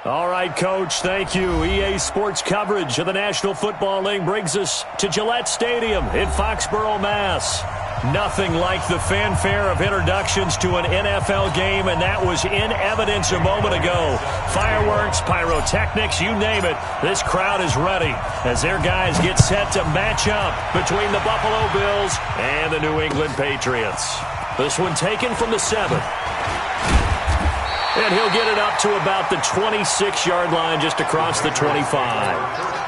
All right, Coach, thank you. EA Sports coverage of the National Football League brings us to Gillette Stadium in Foxborough, Mass. Nothing like the fanfare of introductions to an NFL game, and that was in evidence a moment ago. Fireworks, pyrotechnics, you name it. This crowd is ready as their guys get set to match up between the Buffalo Bills and the New England Patriots. This one taken from the 7. And he'll get it up to about the 26-yard line, just across the 25.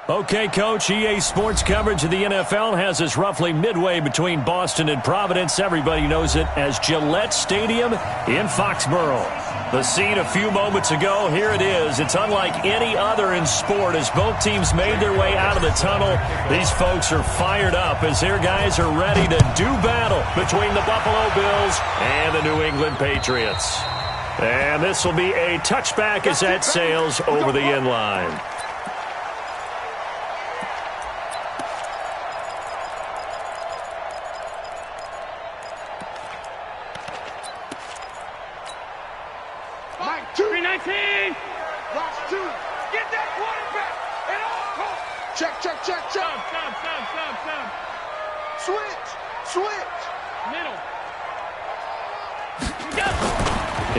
Okay, Coach, EA Sports coverage of the NFL has us roughly midway between Boston and Providence. Everybody knows it as Gillette Stadium in Foxborough. The scene a few moments ago, here it is. It's unlike any other in sport as both teams made their way out of the tunnel. These folks are fired up as their guys are ready to do battle between the Buffalo Bills and the New England Patriots. And this will be a touchback as that sails over the end line.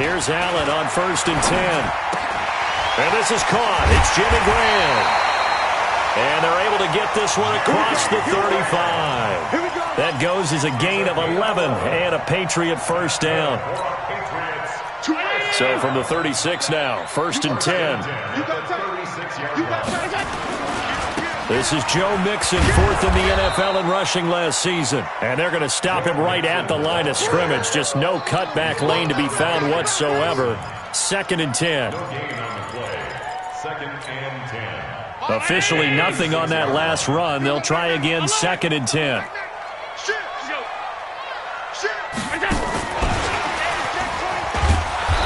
Here's Allen on 1st and 10. And this is caught. It's Jimmy Graham. And they're able to get this one across the 35. That goes as a gain of 11 and a Patriot first down. So from the 36 now, 1st and 10. This is Joe Mixon, 4th in the NFL in rushing last season. And they're going to stop him right at the line of scrimmage. Just no cutback lane to be found whatsoever. 2nd and 10. Officially nothing on that last run. They'll try again, 2nd and 10.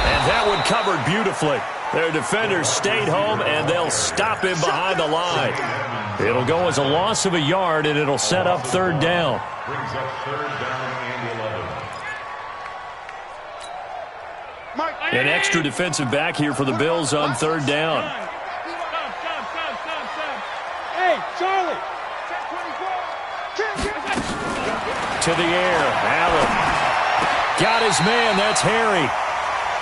And that one covered beautifully. Their defenders stayed home, and they'll stop him behind the line. It'll go as a loss of a yard, and it'll set up 3rd down. Brings up 3rd down and 11. An extra defensive back here for the Bills on 3rd down. Hey, Charlie. To the air, Allen. Got his man, that's Harry.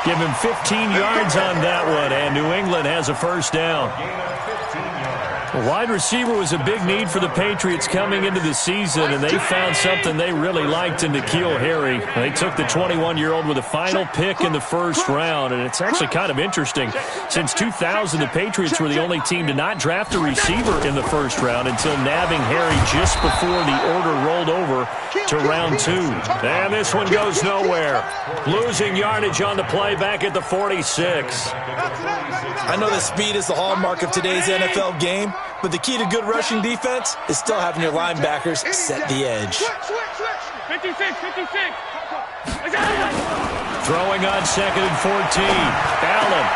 Give him 15 yards on that one, and New England has a first down. Gain of 15 yards. Wide receiver was a big need for the Patriots coming into the season, and they found something they really liked in N'Keal Harry. They took the 21-year-old with a final pick in the first round, and it's actually kind of interesting. Since 2000, the Patriots were the only team to not draft a receiver in the first round until nabbing Harry just before the order rolled over to round 2. And this one goes nowhere. Losing yardage on the play back at the 46. I know that speed is the hallmark of today's NFL game, but the key to good rushing defense is still having your linebackers set the edge. 56. Throwing on 2nd and 14. Allen.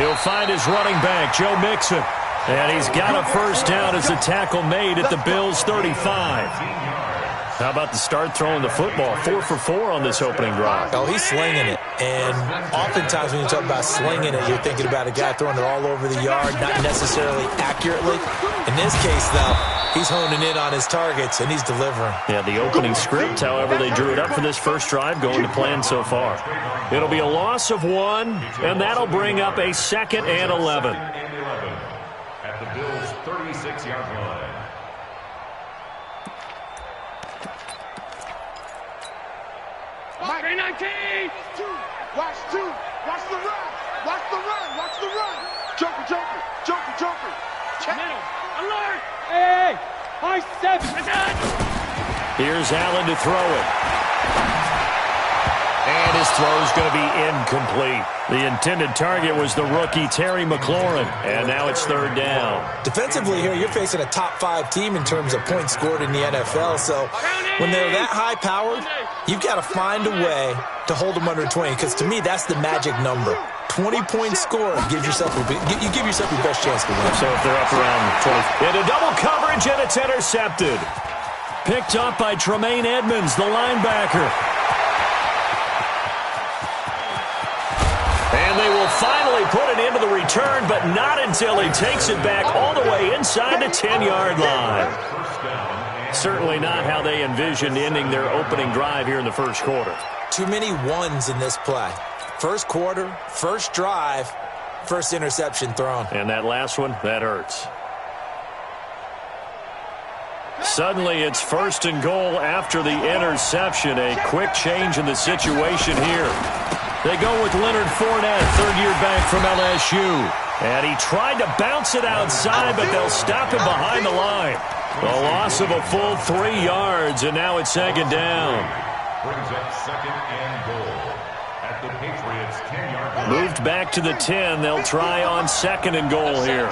He'll find his running back, Joe Mixon. And he's got a first down as the tackle made at the Bills' 35. How about the start throwing the football? 4 for 4 on this opening drive. Oh, he's slinging it. And oftentimes when you talk about slinging it, you're thinking about a guy throwing it all over the yard, not necessarily accurately. In this case, though, he's honing in on his targets, and he's delivering. Yeah, the opening script, however, they drew it up for this first drive, going to plan so far. It'll be a loss of 1, and that'll bring up a 2nd and 11. At the Bills' 36-yard line. Mike, 19. Watch the run. Joker. Middle. Alert. Hey. High 7. Here's Allen to throw it. And his throw's going to be incomplete. The intended target was the rookie Terry McLaurin, and now it's 3rd down. Defensively here, you're facing a top-5 team in terms of points scored in the NFL, so when they're that high-powered, you've got to find a way to hold them under 20, because to me, that's the magic number. 20 points scored, you give yourself your best chance to win. So if they're up around 20. Into double coverage, and it's intercepted. Picked up by Tremaine Edmonds, the linebacker. And they will finally put it into the return, but not until he takes it back all the way inside the 10-yard line. Certainly not how they envisioned ending their opening drive here in the first quarter. Too many ones in this play. First quarter, first drive, first interception thrown. And that last one, that hurts. Suddenly, it's 1st and goal after the interception. A quick change in the situation here. They go with Leonard Fournette, 3rd-year back from LSU. And he tried to bounce it outside, but they'll stop him behind the line. A loss of a full 3 yards, and now it's 2nd down. Brings up 2nd and goal at the Patriots' 10-yard line. Moved back to the 10. They'll try on 2nd and goal here.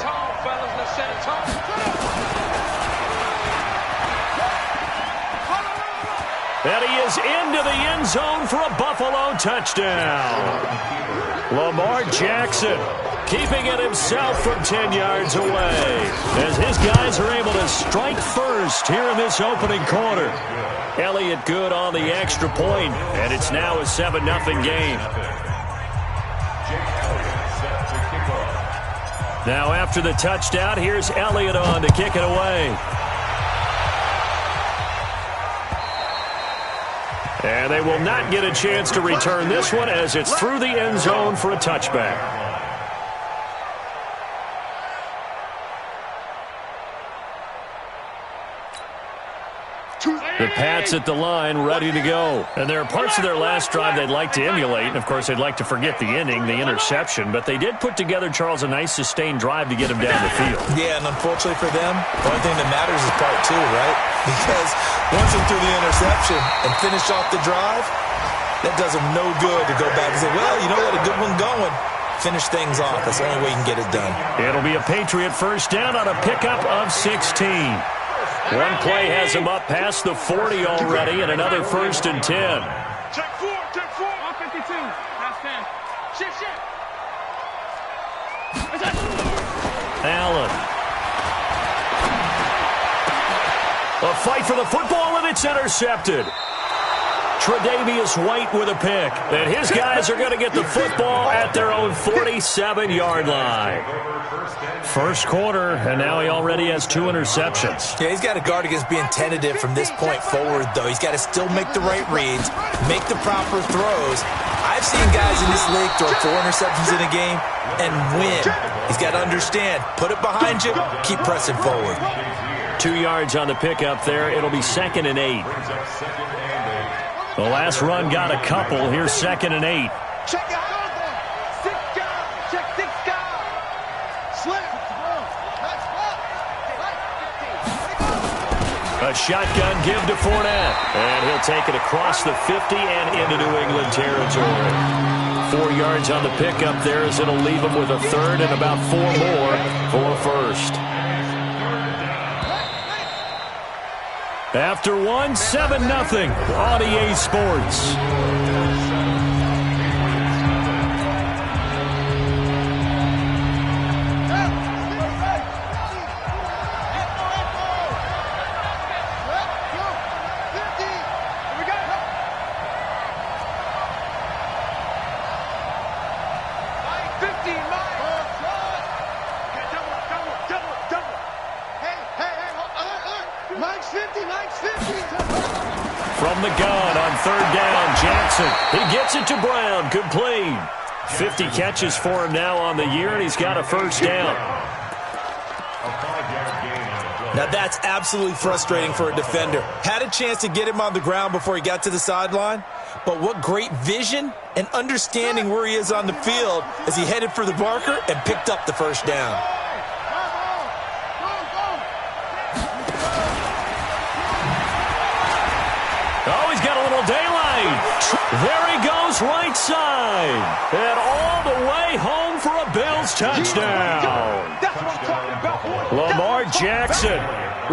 And he is into the end zone for a Buffalo touchdown. Lamar Jackson keeping it himself from 10 yards away as his guys are able to strike first here in this opening quarter. Elliott good on the extra point, and it's now a 7-0 game. Now after the touchdown, here's Elliott on to kick it away. And they will not get a chance to return this one as it's through the end zone for a touchback. The Pats at the line, ready to go. And there are parts of their last drive they'd like to emulate. And, of course, they'd like to forget the inning, the interception. But they did put together, Charles, a nice sustained drive to get him down the field. Yeah, and unfortunately for them, the only thing that matters is part 2, right? Because once they threw the interception and finished off the drive, that does them no good to go back and say, well, you know what, a good one going. Finish things off. That's the only way you can get it done. It'll be a Patriot first down on a pickup of 16. One play has him up past the 40 already, and another 1st and 10. Check 4. 152. Pass 10. Shit. Allen. A fight for the football, and it's intercepted. Tre'Davious White with a pick. And his guys are going to get the football at their own 47-yard line. First quarter, and now he already has 2 interceptions. Yeah, he's got to guard against being tentative from this point forward, though. He's got to still make the right reads, make the proper throws. I I've seen guys in this league throw 4 interceptions in a game and win. He's got to understand, put it behind you, keep pressing forward. 2 yards on the pickup there. It'll be 2nd and 8. The last run got a couple. Here's 2nd and 8. Check out. 6 guys. Check 6 guys. Slip. A shotgun give to Fournette. And he'll take it across the 50 and into New England territory. 4 yards on the pickup there as it'll leave him with a 3rd and about 4 more for a first. After 1, 7-0 on EA Sports. From the gun on 3rd down, Jackson. He gets it to Brown, complete. 50 catches for him now on the year, and he's got a first down. Now that's absolutely frustrating for a defender. Had a chance to get him on the ground before he got to the sideline, but what great vision and understanding where he is on the field as he headed for the marker and picked up the first down. Oh, he's got a little daylight. There he goes, right side. And all the way home for a Bills touchdown. Lamar Jackson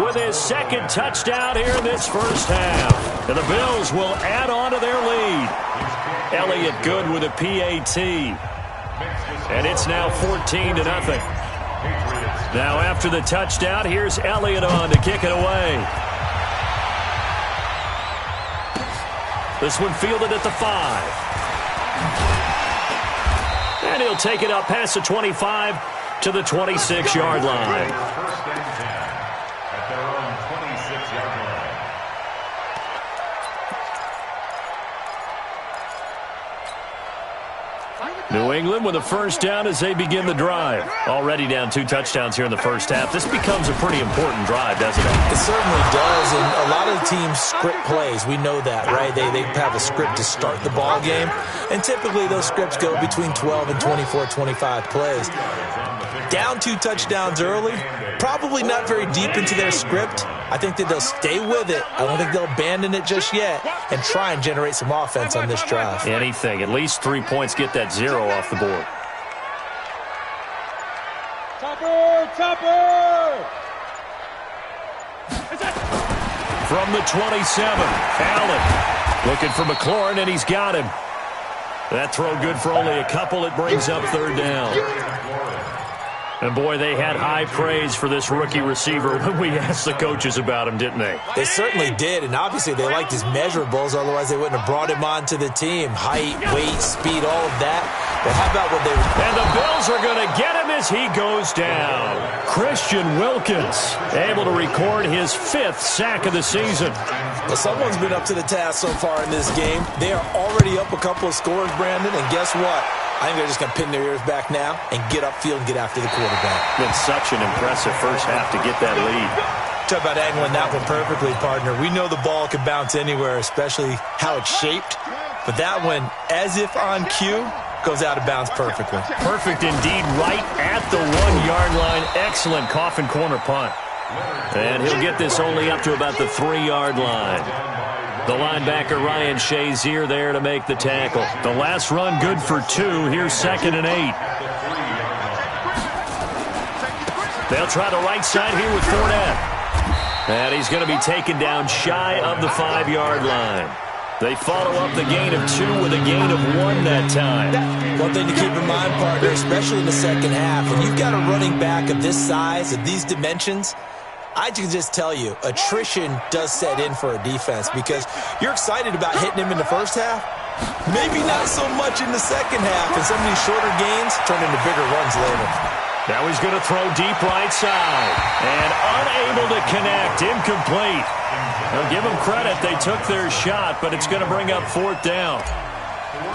with his 2nd touchdown here in this first half. And the Bills will add on to their lead. Elliott good with a PAT. And it's now 14-0. Now after the touchdown, here's Elliott on to kick it away. This one fielded at the 5. And he'll take it up past the 25 to the 26-yard line. First and 10 at their own 26-yard line. New England with a first down as they begin the drive. Already down 2 touchdowns here in the first half. This becomes a pretty important drive, doesn't it? It certainly does, and a lot of the teams script plays. We know that, right? They have a script to start the ball game, and typically those scripts go between 12 and 24, 25 plays. Down 2 touchdowns early, probably not very deep into their script. I think that they'll stay with it. I don't think they'll abandon it just yet and try and generate some offense on this drive. Anything. At least 3 points, get that 0 off the board. Topper! From the 27, Allen looking for McLaurin, and he's got him. That throw good for only a couple. It brings up 3rd down. And, boy, they had high praise for this rookie receiver when we asked the coaches about him, didn't they? They certainly did, and obviously they liked his measurables. Otherwise, they wouldn't have brought him onto the team. Height, weight, speed, all of that. But how about what they... And the Bills are going to get him as he goes down. Christian Wilkins able to record his 5th sack of the season. Well, someone's been up to the task so far in this game. They are already up a couple of scores, Brandon, and guess what? I think they're just going to pin their ears back now and get upfield and get after the quarterback. Been such an impressive first half to get that lead. Talk about angling that one perfectly, partner. We know the ball can bounce anywhere, especially how it's shaped. But that one, as if on cue, goes out of bounds perfectly. Perfect indeed, right at the 1-yard line. Excellent coffin corner punt. And he'll get this only up to about the 3-yard line. The linebacker, Ryan Shazier, there to make the tackle. The last run good for 2. Here's 2nd and 8. They'll try the right side here with Fournette. And he's going to be taken down shy of the 5-yard line. They follow up the gain of 2 with a gain of 1 that time. One thing to keep in mind, partner, especially in the second half, when you've got a running back of this size, of these dimensions, I can just tell you, attrition does set in for a defense because you're excited about hitting him in the first half. Maybe not so much in the second half, and some of these shorter gains turn into bigger runs later. Now he's going to throw deep right side. And unable to connect, incomplete. Now give them credit, they took their shot, but it's going to bring up 4th down.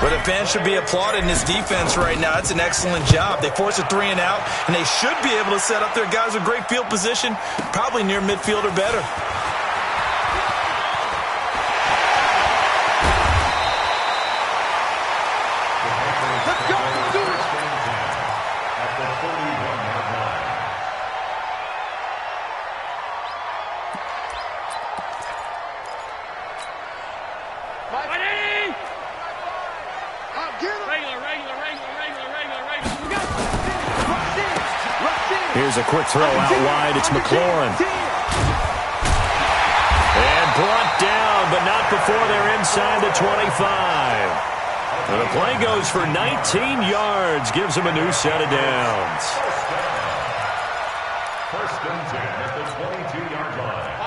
But the fans should be applauding this defense right now. It's an excellent job. They force a 3-and-out, and they should be able to set up their guys with great field position, probably near midfield or better. Here's a quick throw out wide. It's McLaurin. And brought down, but not before they're inside the 25. And the play goes for 19 yards. Gives them a new set of downs. First and 10 at the 22-yard line.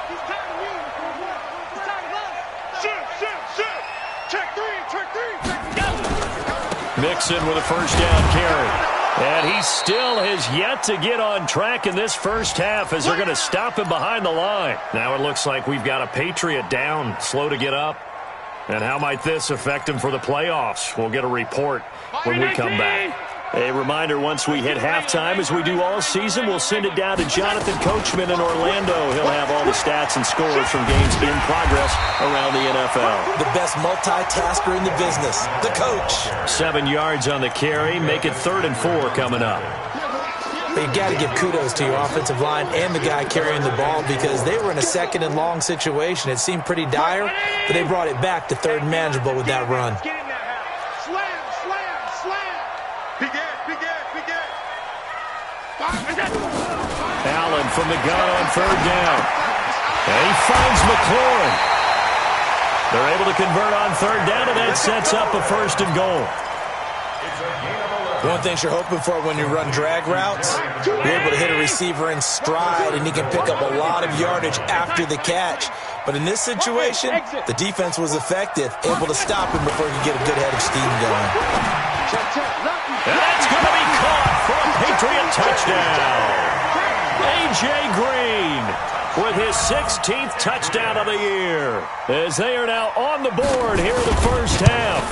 He's tired of you. He's tired of us. Shoot. Check three. Go. Mixon with a first down carry. And he still has yet to get on track in this first half as they're going to stop him behind the line. Now it looks like we've got a Patriot down, slow to get up. And how might this affect him for the playoffs? We'll get a report when we come back. A reminder, once we hit halftime, as we do all season, we'll send it down to Jonathan Coachman in Orlando. He'll have all the stats and scores from games in progress around the NFL. The best multitasker in the business, the coach. 7 yards on the carry. Make it 3rd and 4 coming up. But you got to give kudos to your offensive line and the guy carrying the ball because they were in a 2nd and long situation. It seemed pretty dire, but they brought it back to 3rd and manageable with that run. Allen from the gun on 3rd down. And he finds McLaurin. They're able to convert on 3rd down, and that sets up a 1st and goal. One thing you're hoping for when you run drag routes, you're able to hit a receiver in stride, and he can pick up a lot of yardage after the catch. But in this situation, the defense was effective, able to stop him before he could get a good head of steam going. And that's going to be caught for a Patriot touchdown. A.J. Green with his 16th touchdown of the year as they are now on the board here in the first half.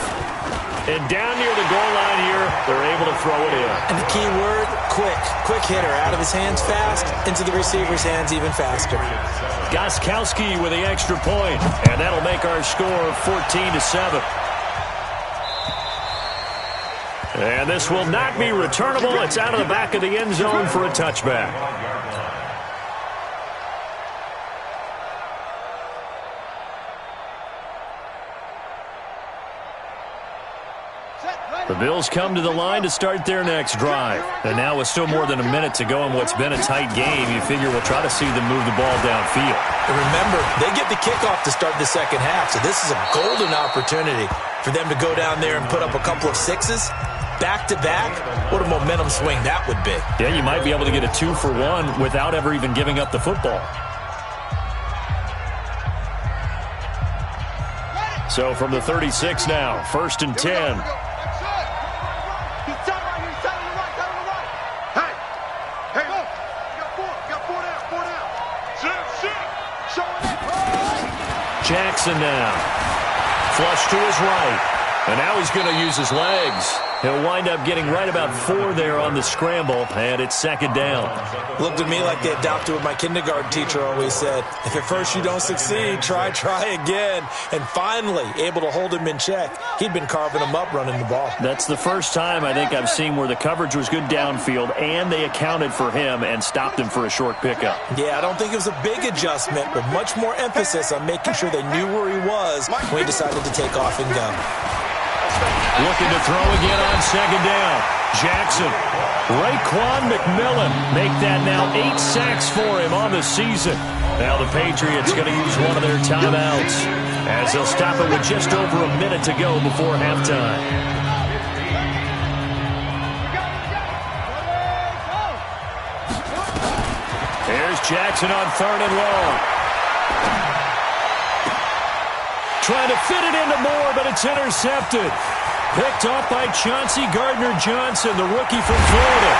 And down near the goal line here, they're able to throw it in. And the key word, quick. Quick hitter. Out of his hands fast, into the receiver's hands even faster. Gostkowski with the extra point, and that'll make our score 14-7. And this will not be returnable. It's out of the back of the end zone for a touchback. The Bills come to the line to start their next drive. And now with still more than a minute to go in what's been a tight game, you figure we'll try to see them move the ball downfield. And remember, they get the kickoff to start the second half, so this is a golden opportunity for them to go down there and put up a couple of sixes. Back-to-back, what a momentum swing that would be. Yeah, you might be able to get a 2-for-1 without ever even giving up the football. So from the 36 now, 1st and 10. Jackson now. Flush to his right. And now he's going to use his legs. He'll wind up getting right about 4 there on the scramble, and it's 2nd down. Looked at me like they adopted what my kindergarten teacher always said. If at first you don't succeed, try again. And finally, able to hold him in check. He'd been carving him up running the ball. That's the first time I think I've seen where the coverage was good downfield, and they accounted for him and stopped him for a short pickup. Yeah, I don't think it was a big adjustment, but much more emphasis on making sure they knew where he was when he decided to take off and go. Looking to throw again on 2nd down. Jackson. Raekwon McMillan make that now 8 sacks for him on the season. Now the Patriots going to use one of their timeouts as they'll stop it with just over a minute to go before halftime. Here's Jackson on 3rd and long. Trying to fit it into Moore, but it's intercepted. Picked off by Chauncey Gardner-Johnson, the rookie from Florida.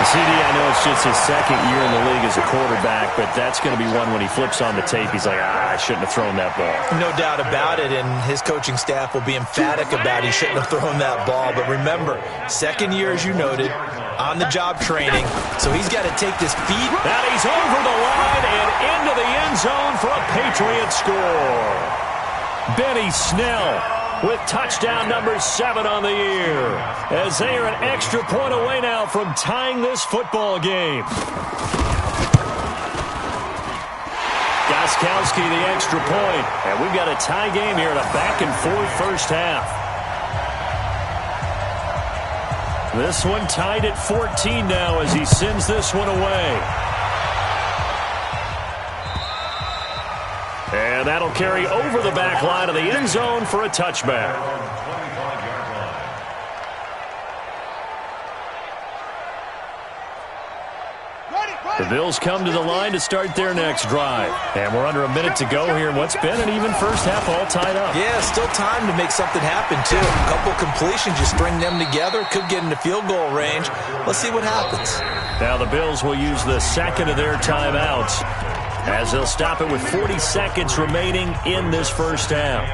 CD, I know it's just his second year in the league as a quarterback, but that's going to be one when he flips on the tape. He's like, I shouldn't have thrown that ball. No doubt about it, and his coaching staff will be emphatic about he shouldn't have thrown that ball. But remember, second year, as you noted, on-the-job training, so he's got to take this feed. And he's over the line and into the end zone for a Patriot score. Benny Snell with touchdown number 7 on the year, as they are an extra point away now from tying this football game. Gostkowski the extra point, and we've got a tie game here in a back-and-forth first half. This one tied at 14 now as he sends this one away. And that'll carry over the back line of the end zone for a touchback. The Bills come to the line to start their next drive. And we're under a minute to go here in what's been an even first half, all tied up. Yeah, still time to make something happen, too. A couple completions, you string them together, could get into field goal range. Let's see what happens. Now the Bills will use the second of their timeouts, as they'll stop it with 40 seconds remaining in this first half.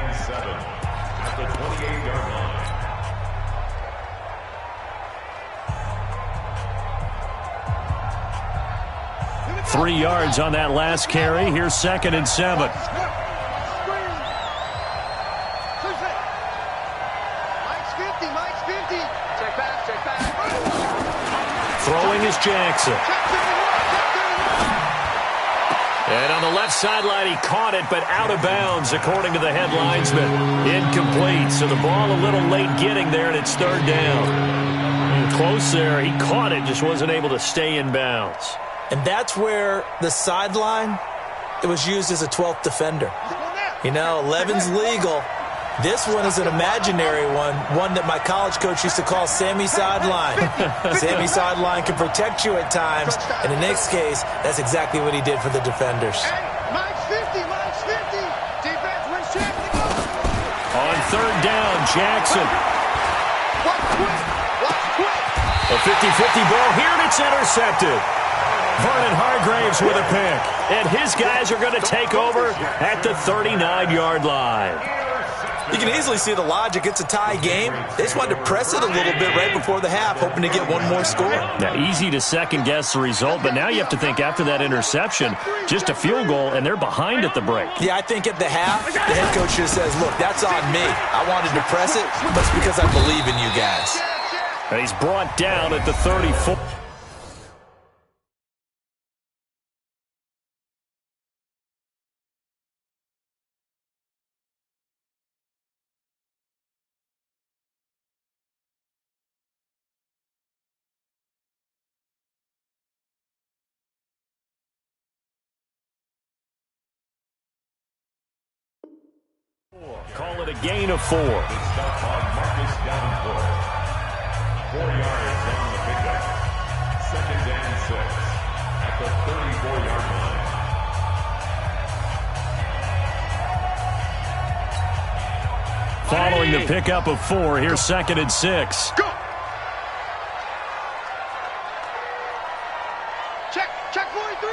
3 yards on that last carry. Here's 2nd and 7. Mike's 50. Check back. Throwing is Jackson. And on the left sideline, he caught it, but out of bounds, according to the head linesman. Incomplete, so the ball a little late getting there, and it's 3rd down. Close there. He caught it, just wasn't able to stay in bounds. And that's where the sideline, it was used as a 12th defender. You know, 11's legal. This one is an imaginary one that my college coach used to call Sammy Sideline. Sammy Sideline can protect you at times, and in this case, that's exactly what he did for the defenders. Mike's 50. Defense wins check. On 3rd down, Jackson. Watch quick. A 50-50 ball here, and it's intercepted. Vernon Hargraves with a pick, and his guys are going to take over at the 39-yard line. You can easily see the logic. It's a tie game. They just wanted to press it a little bit right before the half, hoping to get one more score. Now, easy to second-guess the result, but now you have to think after that interception, just a field goal, and they're behind at the break. Yeah, I think at the half, the head coach just says, look, that's on me. I wanted to press it, but it's because I believe in you guys. And he's brought down at the 34. Call it a gain of 4. Stop on Marcus Davenport. 4 yards on the pickup. 2nd and 6 at the 34-yard line. Following the pickup of 4, here's 2nd and 6. Go. Check 43.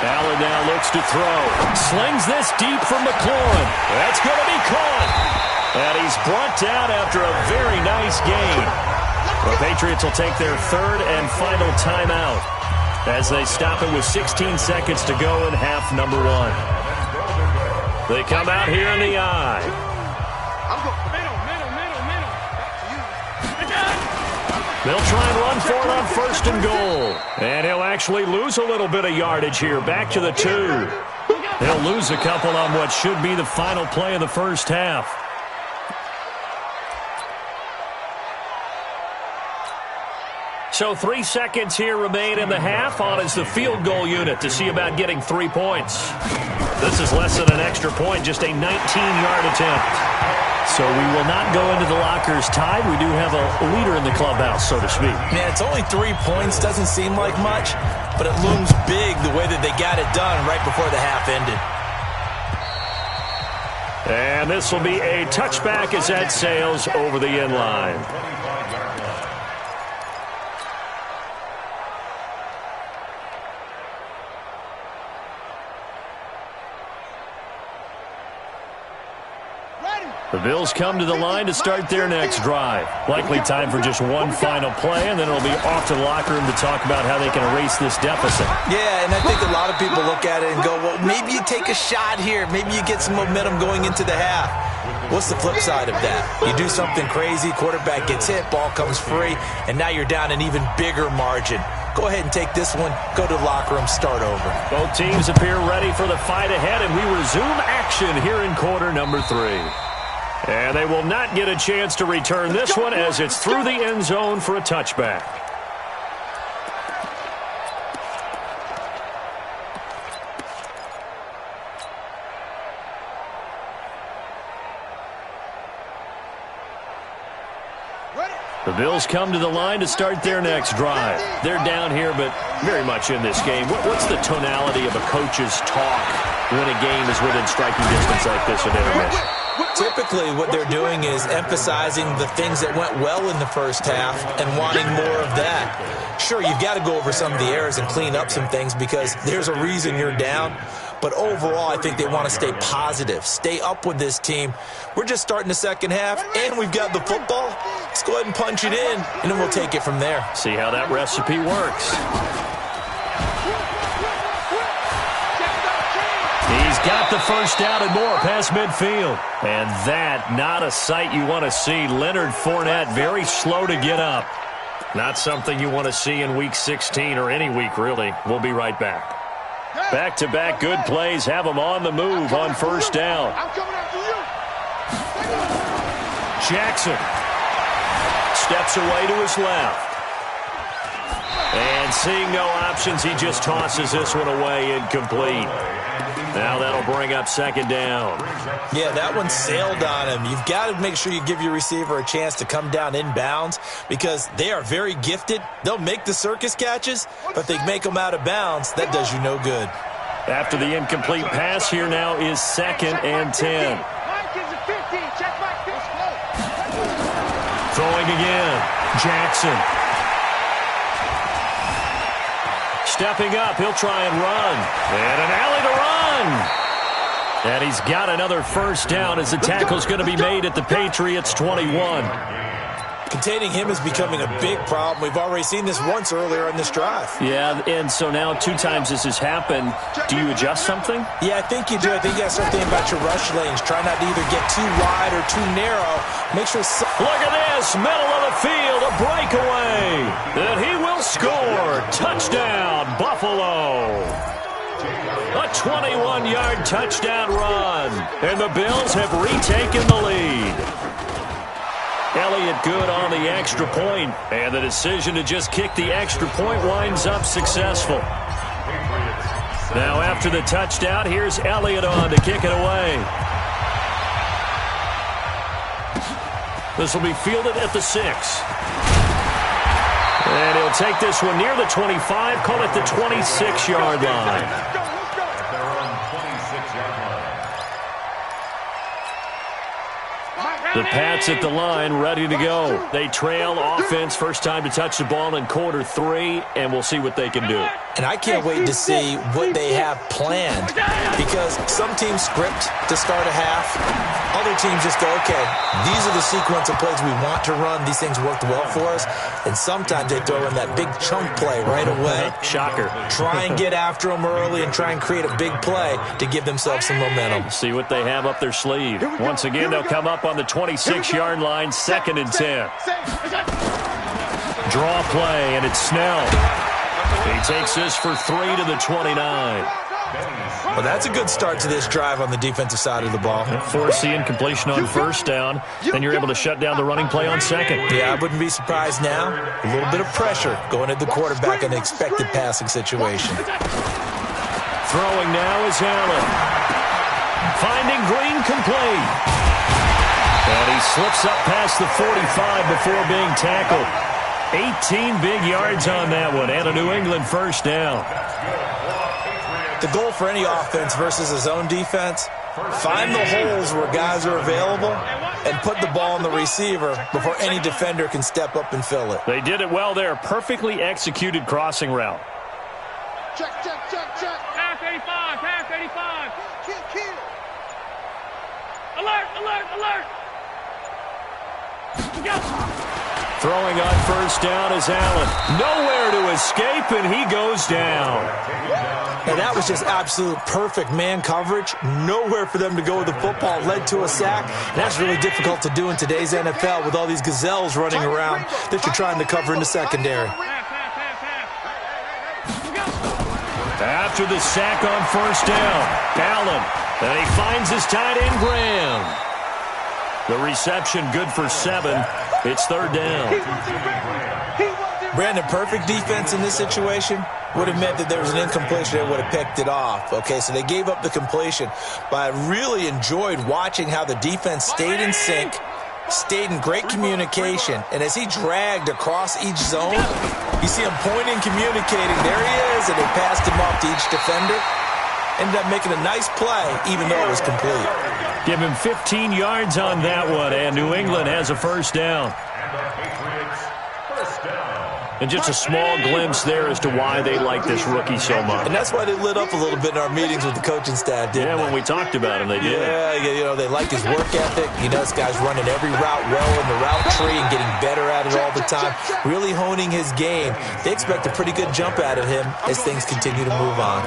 Allen now looks to throw. Slings this deep from McLaurin. That's going to be caught. And he's brought down after a very nice gain. The Patriots will take their 3rd and final timeout as they stop it with 16 seconds to go in half number 1. They come out here in the eye. I'm going middle. They'll try and run for it on 1st and goal. And he'll actually lose a little bit of yardage here. Back to the 2. He'll lose a couple on what should be the final play of the first half. So 3 seconds here remain in the half. On is the field goal unit to see about getting 3 points. This is less than an extra point, just a 19-yard attempt. So we will not go into the lockers tied. We do have a leader in the clubhouse, so to speak. Man, it's only 3 points. Doesn't seem like much, but it looms big the way that they got it done right before the half ended. And this will be a touchback as that sails over the end line. The Bills come to the line to start their next drive. Likely time for just one final play, and then it'll be off to the locker room to talk about how they can erase this deficit. Yeah, and I think a lot of people look at it and go, well, maybe you take a shot here. Maybe you get some momentum going into the half. What's the flip side of that? You do something crazy, quarterback gets hit, ball comes free, and now you're down an even bigger margin. Go ahead and take this one, go to the locker room, start over. Both teams appear ready for the fight ahead, and we resume action here in quarter number 3. And they will not get a chance to return this one as it's through the end zone for a touchback. The Bills come to the line to start their next drive. They're down here, but very much in this game. What's the tonality of a coach's talk when a game is within striking distance like this at intermission? Typically, what they're doing is emphasizing the things that went well in the first half and wanting more of that. Sure, you've got to go over some of the errors and clean up some things because there's a reason you're down. But overall, I think they want to stay positive, stay up with this team. We're just starting the second half, and we've got the football. Let's go ahead and punch it in, and then we'll take it from there. See how that recipe works. He's got the first down and more past midfield. And that, not a sight you want to see. Leonard Fournette very slow to get up. Not something you want to see in Week 16 or any week, really. We'll be right back. Back-to-back good plays have them on the move on first down. Jackson steps away to his left. And seeing no options, he just tosses this one away incomplete. Now that'll bring up second down. Yeah, that one sailed on him. You've got to make sure you give your receiver a chance to come down inbounds because they are very gifted. They'll make the circus catches, but they make them out of bounds. That does you no good. After the incomplete pass, here now is 2nd and 10. Throwing again. Jackson. Stepping up, he'll try and run. And an alley to run. And he's got another first down as the tackle's going to be made at the Patriots' 21. Containing him is becoming a big problem. We've already seen this once earlier in this drive. Yeah, and so now 2 times this has happened. Do you adjust something? Yeah, I think you do. I think you got to start thinking about your rush lanes. Try not to either get too wide or too narrow. Make sure... Look at this, middle of the field, a breakaway. And he will score. Touchdown, Buffalo. A 21-yard touchdown run. And the Bills have retaken the lead. Elliott good on the extra point, and the decision to just kick the extra point winds up successful. Now after the touchdown, here's Elliott on to kick it away. This will be fielded at the 6. And he'll take this one near the 25, call it the 26-yard line. The Pats at the line, ready to go. They trail offense, first time to touch the ball in quarter 3, and we'll see what they can do. And I can't wait to see what they have planned because some teams script to start a half. Other teams just go, okay, these are the sequence of plays we want to run. These things worked well for us. And sometimes they throw in that big chunk play right away. Shocker. Try and get after them early and try and create a big play to give themselves some momentum. See what they have up their sleeve. Once again, they'll come up on the 26-yard line, 2nd and 10. Draw play, and it's Snell. He takes this for 3 to the 29. Well, that's a good start to this drive on the defensive side of the ball. Force the incompletion on first down, then you're able to shut down the running play on 2nd. Yeah, I wouldn't be surprised now. A little bit of pressure going at the quarterback in an expected passing situation. Throwing now is Allen. Finding Green complete. And he slips up past the 45 before being tackled. 18 big yards on that one, and a New England first down. The goal for any offense versus his own defense, find the holes where guys are available and put the ball on the receiver before any defender can step up and fill it. They did it well there. Perfectly executed crossing route. Check. Pass 85, pass 85. Kill. Alert. Throwing on first down is Allen. Nowhere to escape, and he goes down. And that was just absolute perfect man coverage. Nowhere for them to go with the football. Led to a sack. And that's really difficult to do in today's NFL with all these gazelles running around that you're trying to cover in the secondary. After the sack on first down, Allen. And he finds his tight end, Graham. The reception good for 7. It's third down. Brandon, perfect defense in this situation would have meant that there was an incompletion that would have picked it off. Okay, so they gave up the completion. But I really enjoyed watching how the defense stayed in sync, stayed in great communication. And as he dragged across each zone, you see him pointing, communicating. There he is, and they passed him off to each defender. Ended up making a nice play, even though it was complete. Give him 15 yards on that one, and New England has a first down. And just a small glimpse there as to why they like this rookie so much. And that's why they lit up a little bit in our meetings with the coaching staff, didn't they? When we talked about him, they did. Yeah, they like his work ethic. You know, this guy's running every route well in the route tree and getting better at it all the time, really honing his game. They expect a pretty good jump out of him as things continue to move on.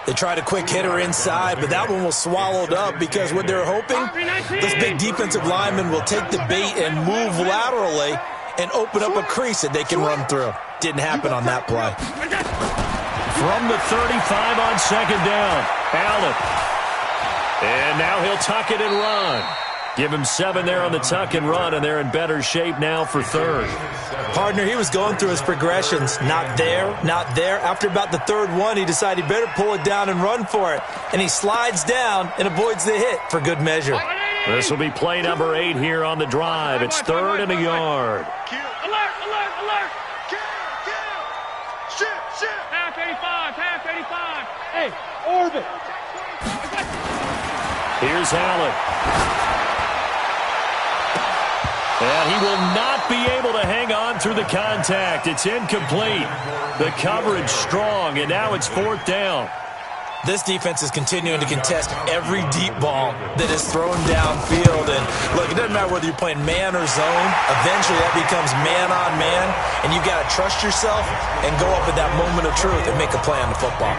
They tried a quick hitter inside, but that one was swallowed up because what they're hoping, this big defensive lineman will take the bait and move laterally and open up a crease that they can run through. Didn't happen on that play. From the 35 on second down, Allen. And now he'll tuck it and run. Give him 7 there on the tuck and run, and they're in better shape now for third. Partner, he was going through his progressions. Not there, not there. After about the third one, he decided he better pull it down and run for it. And he slides down and avoids the hit for good measure. This will be play number 8 here on the drive. It's 3rd and a yard. Alert, alert, alert. Kill. Shit. Half 85. Hey, orbit. Here's Allen. And he will not be able to hang on through the contact. It's incomplete. The coverage strong, and now it's 4th down. This defense is continuing to contest every deep ball that is thrown downfield. And look, it doesn't matter whether you're playing man or zone. Eventually that becomes man on man, and you've got to trust yourself and go up at that moment of truth and make a play on the football.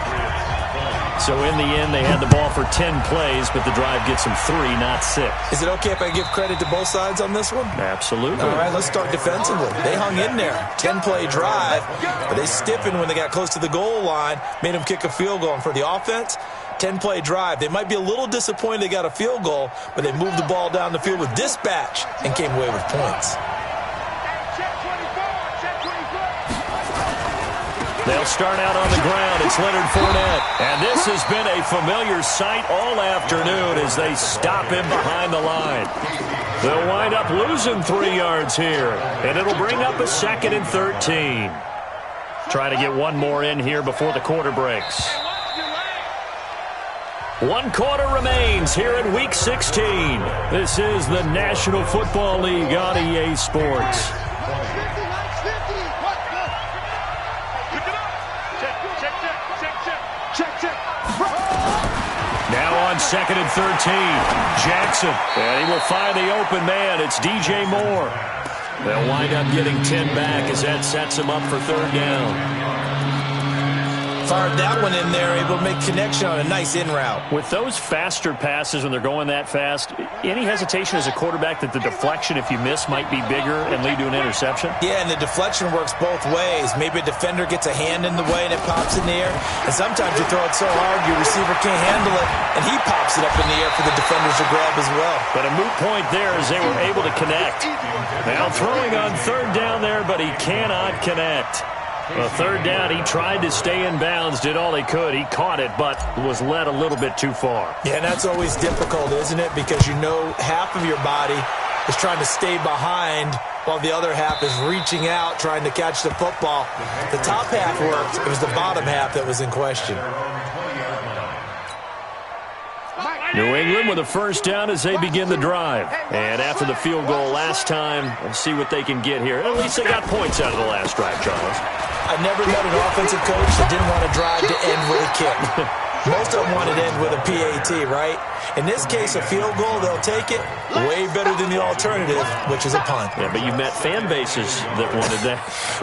So in the end, they had the ball for 10 plays, but the drive gets them 3, not 6. Is it okay if I give credit to both sides on this one? Absolutely. All right, let's start defensively. They hung in there. 10-play drive, but they stiffened when they got close to the goal line, made them kick a field goal. And for the offense, 10-play drive. They might be a little disappointed they got a field goal, but they moved the ball down the field with dispatch and came away with points. They'll start out on the ground. It's Leonard Fournette. And this has been a familiar sight all afternoon as they stop him behind the line. They'll wind up losing 3 yards here. And it'll bring up a 2nd and 13. Trying to get one more in here before the quarter breaks. 1 quarter remains here in Week 16. This is the National Football League on EA Sports. Now on 2nd and 13, Jackson. And he will find the open man. It's DJ Moore. They'll wind up getting 10 back as that sets him up for 3rd down. Fired that one in there, able to make connection on a nice in route. With those faster passes when they're going that fast, any hesitation as a quarterback that the deflection, if you miss, might be bigger and lead to an interception? Yeah, and the deflection works both ways. Maybe a defender gets a hand in the way and it pops in the air. And sometimes you throw it so hard your receiver can't handle it, and he pops it up in the air for the defenders to grab as well. But a moot point there as they were able to connect. Now throwing on 3rd down there, but he cannot connect. Well, 3rd down, he tried to stay in bounds, did all he could. He caught it, but was led a little bit too far. Yeah, and that's always difficult, isn't it? Because you know half of your body is trying to stay behind while the other half is reaching out, trying to catch the football. The top half worked. It was the bottom half that was in question. New England with a 1st down as they begin the drive. And after the field goal last time, we'll see what they can get here. At least they got points out of the last drive, Charles. I never met an offensive coach that didn't want to drive to end with a kick. Most of them want it end with a PAT, right? In this case, a field goal, they'll take it way better than the alternative, which is a punt. Yeah, but you met fan bases that wanted that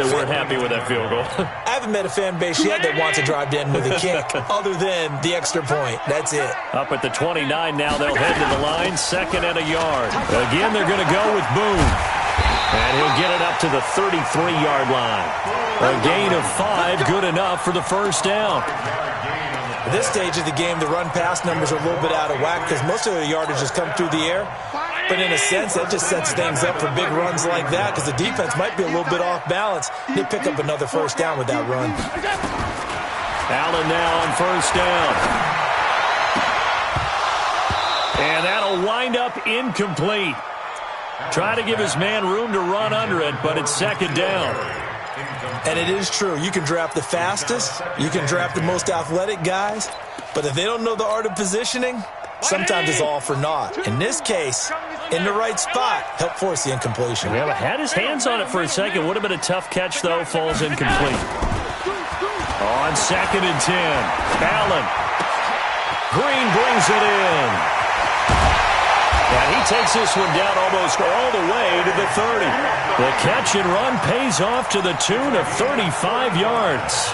weren't happy with that field goal. I haven't met a fan base yet that wants to drive to end with a kick other than the extra point. That's it. Up at the 29 now, they'll head to the line, 2nd and a yard. Again, they're going to go with Boone. And he'll get it up to the 33-yard line. A gain of 5, good enough for the first down. At this stage of the game, the run-pass numbers are a little bit out of whack because most of the yardage has come through the air. But in a sense, that just sets things up for big runs like that because the defense might be a little bit off balance. They pick up another first down with that run. Allen now on first down. And that'll wind up incomplete. Try to give his man room to run under it, but it's 2nd down. And it is true. You can draft the fastest. You can draft the most athletic guys. But if they don't know the art of positioning, sometimes it's all for naught. In this case, in the right spot, help force the incompletion. Yeah, had his hands on it for a second. Would have been a tough catch, though. Falls incomplete. On 2nd and 10. Allen. Green brings it in. And he takes this one down almost all the way to the 30. The catch and run pays off to the tune of 35 yards.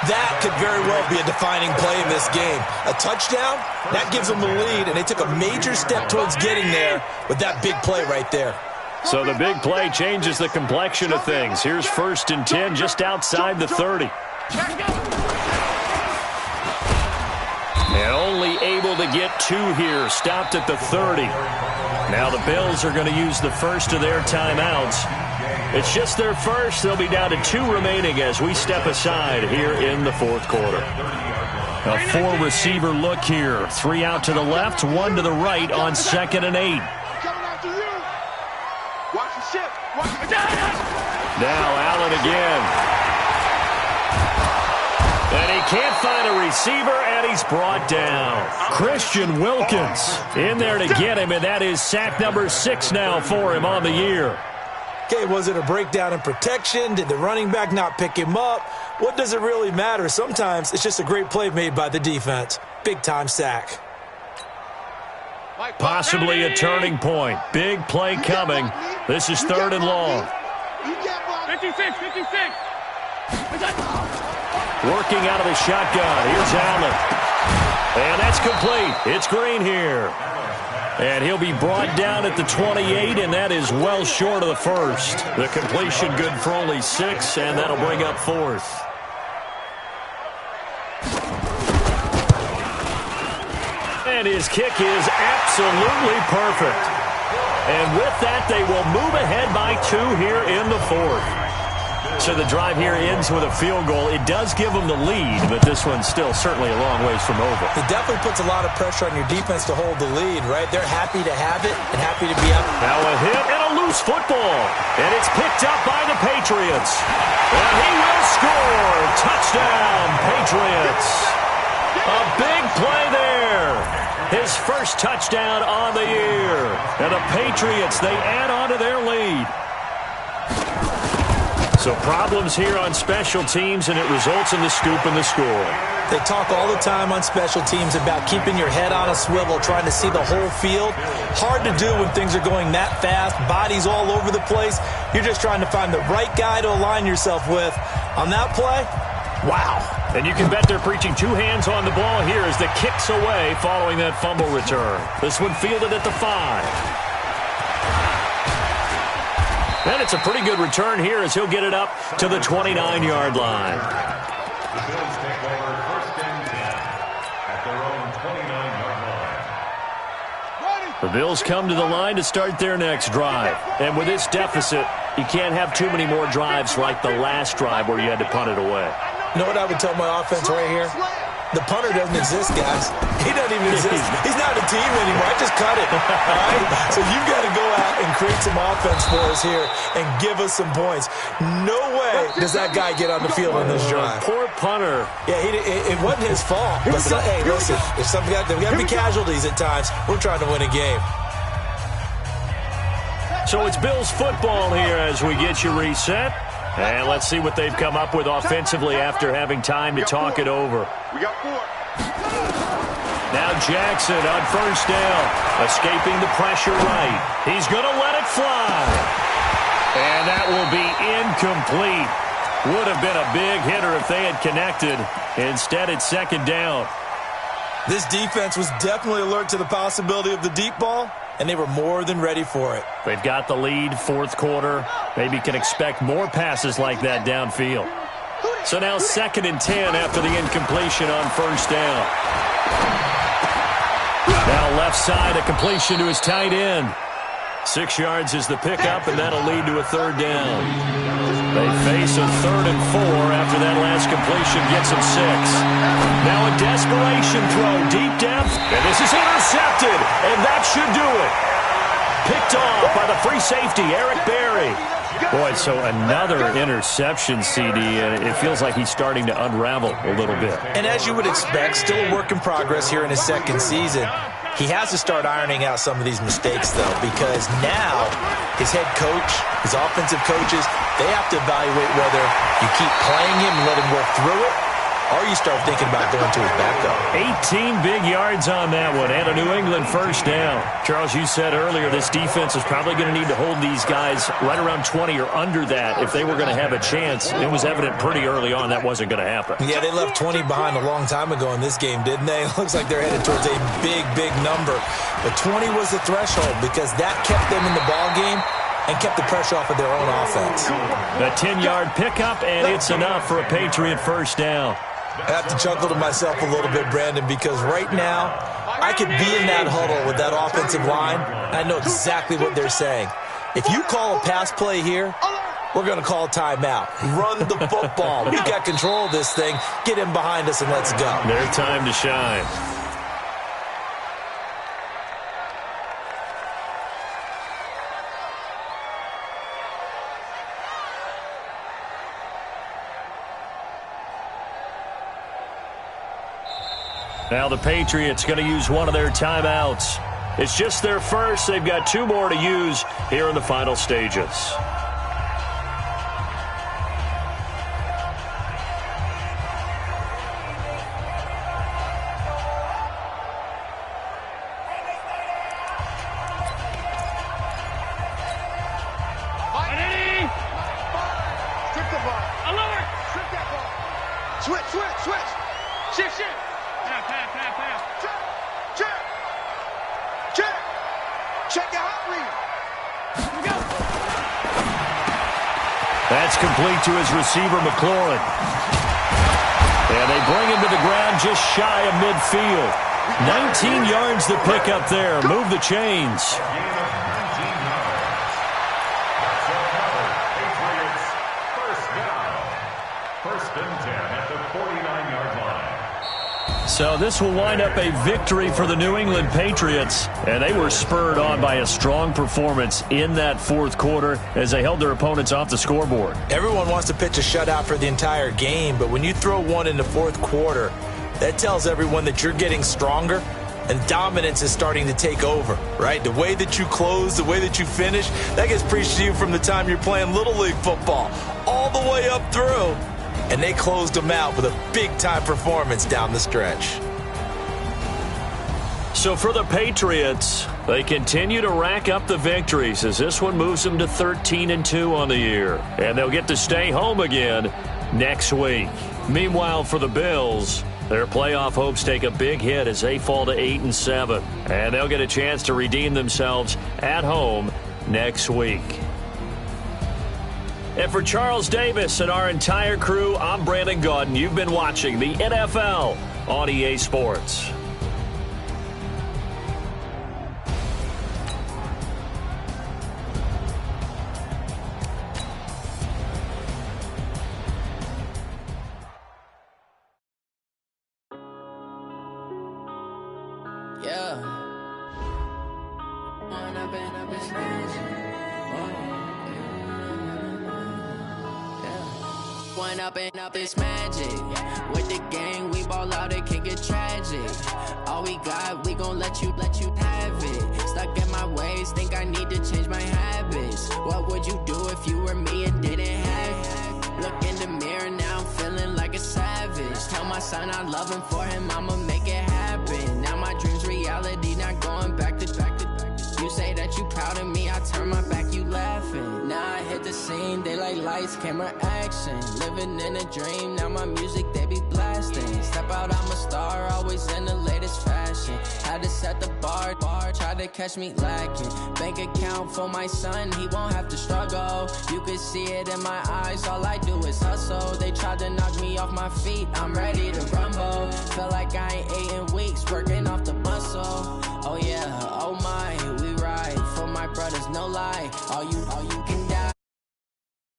That could very well be a defining play in this game. A touchdown, that gives them the lead, and they took a major step towards getting there with that big play right there. So the big play changes the complexion of things. Here's 1st and 10 just outside the 30. And only able to get 2 here, stopped at the 30. Now the Bills are going to use the first of their timeouts. It's just their first. They'll be down to 2 remaining as we step aside here in the 4th quarter. A 4-receiver look here. 3 out to the left, 1 to the right on 2nd and 8. Now Allen again. And he can't find a receiver, and he's brought down. Christian Wilkins in there to get him, and that is sack number 6 now for him on the year. Okay, was it a breakdown in protection? Did the running back not pick him up? What does it really matter? Sometimes it's just a great play made by the defense. Big-time sack. Possibly a turning point. Big play coming. This is 3rd and long. 56. Working out of the shotgun. Here's Allen. And that's complete. It's Green here. And he'll be brought down at the 28, and that is well short of the first. The completion good for only 6, and that'll bring up 4th. And his kick is absolutely perfect. And with that, they will move ahead by 2 here in the 4th. So the drive here ends with a field goal. It does give them the lead, but this one's still certainly a long ways from over. It definitely puts a lot of pressure on your defense to hold the lead, right? They're happy to have it and happy to be up. Now a hit and a loose football. And it's picked up by the Patriots. And he will score. Touchdown, Patriots. A big play there. His first touchdown on the year. And the Patriots, they add on to their lead. So problems here on special teams, and it results in the scoop and the score. They talk all the time on special teams about keeping your head on a swivel, trying to see the whole field. Hard to do when things are going that fast, bodies all over the place. You're just trying to find the right guy to align yourself with. On that play, wow. And you can bet they're preaching 2 hands on the ball here as the kick's away following that fumble return. This one fielded at the 5. And it's a pretty good return here as he'll get it up to the 29-yard line. The Bills take over 1st and 10 at their own 29-yard line. The Bills come to the line to start their next drive. And with this deficit, you can't have too many more drives like the last drive where you had to punt it away. You know what I would tell my offense right here? The punter doesn't exist, guys. He doesn't even exist. He's not a team anymore. I just cut it. All right? So you've got to go out and create some offense for us here and give us some points. No way does that guy get on the field on this drive. Poor punter. Yeah, it wasn't his fault. But hey, listen, if there got to be casualties at times, we're trying to win a game. So it's Bills football here as we get you reset. And let's see what they've come up with offensively after having time to talk it over. We got 4. Now Jackson on first down, escaping the pressure right. He's going to let it fly. And that will be incomplete. Would have been a big hitter if they had connected. Instead, it's second down. This defense was definitely alert to the possibility of the deep ball, and they were more than ready for it. They've got the lead, fourth quarter. Maybe can expect more passes like that downfield. So now 2nd and 10 after the incompletion on first down. Now left side, a completion to his tight end. 6 yards is the pickup, and that'll lead to a third down. They face a 3rd and 4 after that last completion gets them 6. Now a desperation throw, deep depth, and this is intercepted, and that should do it. Picked off by the free safety, Eric Berry. Boy, so another interception, CD, and it feels like he's starting to unravel a little bit. And as you would expect, still a work in progress here in his 2nd season. He has to start ironing out some of these mistakes, though, because now his head coach, his offensive coaches, they have to evaluate whether you keep playing him and let him work through it, or you start thinking about going to his backup. 18 big yards on that one, and a New England first down. Charles, you said earlier this defense is probably going to need to hold these guys right around 20 or under that if they were going to have a chance. It was evident pretty early on that wasn't going to happen. Yeah, they left 20 behind a long time ago in this game, didn't they? It looks like they're headed towards a big, big number. But 20 was the threshold because that kept them in the ball game and kept the pressure off of their own offense. A 10-yard pickup, and it's enough for a Patriot first down. I have to chuckle to myself a little bit, Brandon, because right now I could be in that huddle with that offensive line. I know exactly what they're saying. If you call a pass play here, we're going to call timeout. Run the football. We got control of this thing. Get in behind us and let's go. Their time to shine. Now the Patriots going to use one of their timeouts. It's just their first. They've got 2 more to use here in the final stages. That's complete to his receiver, McLaurin. And they bring him to the ground just shy of midfield. 19 yards to pick up there. Move the chains. So this will wind up a victory for the New England Patriots, and they were spurred on by a strong performance in that fourth quarter as they held their opponents off the scoreboard. Everyone wants to pitch a shutout for the entire game, but when you throw one in the fourth quarter, that tells everyone that you're getting stronger and dominance is starting to take over, right? The way that you close, the way that you finish, that gets preached to you from the time you're playing Little League football all the way up through. And they closed them out with a big-time performance down the stretch. So for the Patriots, they continue to rack up the victories as this one moves them to 13-2 on the year. And they'll get to stay home again next week. Meanwhile, for the Bills, their playoff hopes take a big hit as they fall to 8-7. And they'll get a chance to redeem themselves at home next week. And for Charles Davis and our entire crew, I'm Brandon Gaudin. You've been watching the NFL on EA Sports. Up this magic with the gang, we ball out, it can get tragic. All we got, we gon' let you have it. Stuck in my ways, think I need to change my habits. What would you do if you were me and didn't have it? Look in the mirror, now I'm feeling like a savage. Tell myself son, I love him for him, I'ma make it happen. Now my dream's reality, not going back to. You say that you proud of me, I turn my back, you laughing. Now I hit the scene, they like lights, camera, action. Living in a dream, now my music, they be blasting. Step out, I'm a star, always in the latest fashion. Had to set the bar, try to catch me lacking. Bank account for my son, he won't have to struggle. You can see it in my eyes, all I do is hustle. They tried to knock me off my feet, I'm ready to rumble. Feel like I ain't ate in weeks, working off the muscle. Oh yeah, oh my, we ride for my brothers, no lie. All you